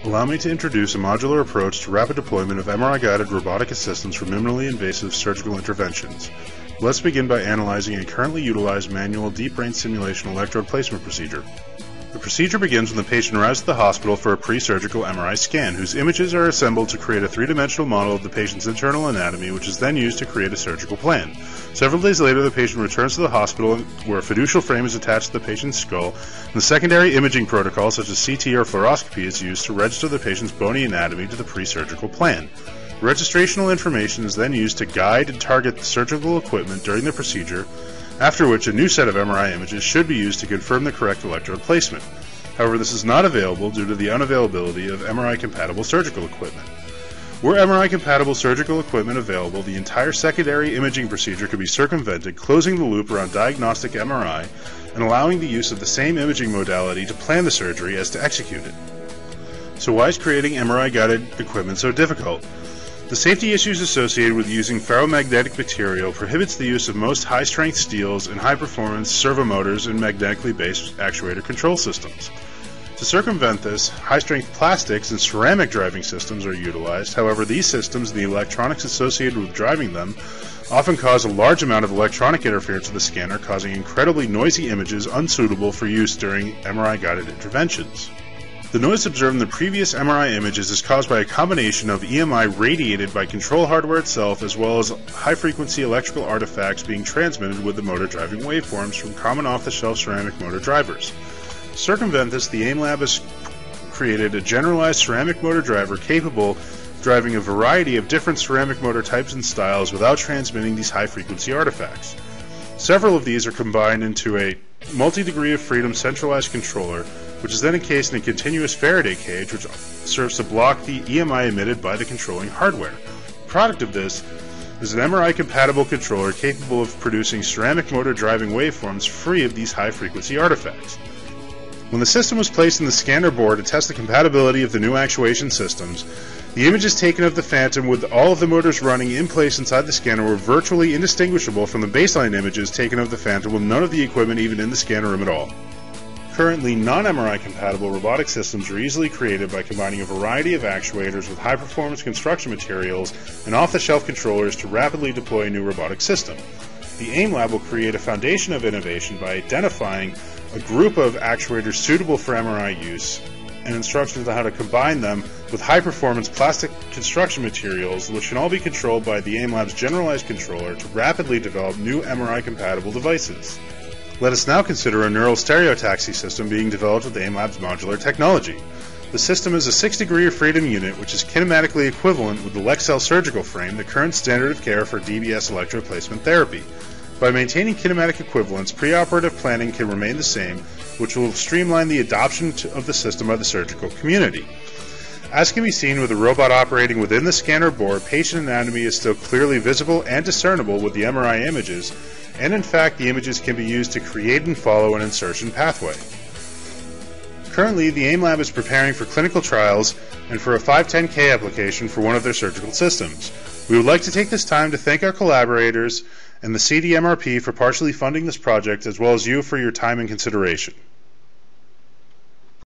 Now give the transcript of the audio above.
Allow me to introduce a modular approach to rapid deployment of MRI-guided robotic assistance for minimally invasive surgical interventions. Let's begin by analyzing a currently utilized manual deep brain stimulation electrode placement procedure. The procedure begins when the patient arrives at the hospital for a pre-surgical MRI scan, whose images are assembled to create a three-dimensional model of the patient's internal anatomy, which is then used to create a surgical plan. Several days later, the patient returns to the hospital where a fiducial frame is attached to the patient's skull, and the secondary imaging protocol, such as CT or fluoroscopy, is used to register the patient's bony anatomy to the pre-surgical plan. Registrational information is then used to guide and target the surgical equipment during the procedure, after which a new set of MRI images should be used to confirm the correct electrode placement. However, this is not available due to the unavailability of MRI-compatible surgical equipment. Were MRI-compatible surgical equipment available, the entire secondary imaging procedure could be circumvented, closing the loop around diagnostic MRI and allowing the use of the same imaging modality to plan the surgery as to execute it. So why is creating MRI-guided equipment so difficult? The safety issues associated with using ferromagnetic material prohibits the use of most high-strength steels and high-performance servomotors and magnetically based actuator control systems. To circumvent this, high-strength plastics and ceramic driving systems are utilized. However, these systems and the electronics associated with driving them often cause a large amount of electronic interference with the scanner, causing incredibly noisy images unsuitable for use during MRI-guided interventions. The noise observed in the previous MRI images is caused by a combination of EMI radiated by control hardware itself, as well as high-frequency electrical artifacts being transmitted with the motor driving waveforms from common off-the-shelf ceramic motor drivers. To circumvent this, the AIM Lab has created a generalized ceramic motor driver capable of driving a variety of different ceramic motor types and styles without transmitting these high-frequency artifacts. Several of these are combined into a multi-degree of freedom centralized controller, which is then encased in a continuous Faraday cage which serves to block the EMI emitted by the controlling hardware. The product of this is an MRI-compatible controller capable of producing ceramic motor driving waveforms free of these high-frequency artifacts. When the system was placed in the scanner board to test the compatibility of the new actuation systems, the images taken of the Phantom with all of the motors running in place inside the scanner were virtually indistinguishable from the baseline images taken of the Phantom with none of the equipment even in the scanner room at all. Currently, non-MRI compatible robotic systems are easily created by combining a variety of actuators with high-performance construction materials and off-the-shelf controllers to rapidly deploy a new robotic system. The AIM Lab will create a foundation of innovation by identifying a group of actuators suitable for MRI use and instructions on how to combine them with high-performance plastic construction materials, which can all be controlled by the AIM Lab's generalized controller to rapidly develop new MRI-compatible devices. Let us now consider a neural stereotaxy system being developed with AIM Lab's modular technology. The system is a 6-degree of freedom unit, which is kinematically equivalent with the Lexcel surgical frame, the current standard of care for DBS electrode placement therapy. By maintaining kinematic equivalence, preoperative planning can remain the same, which will streamline the adoption of the system by the surgical community. As can be seen with the robot operating within the scanner board, patient anatomy is still clearly visible and discernible with the MRI images, and in fact the images can be used to create and follow an insertion pathway. Currently, the AIM Lab is preparing for clinical trials and for a 510(k) application for one of their surgical systems. We would like to take this time to thank our collaborators and the CDMRP for partially funding this project, as well as you for your time and consideration.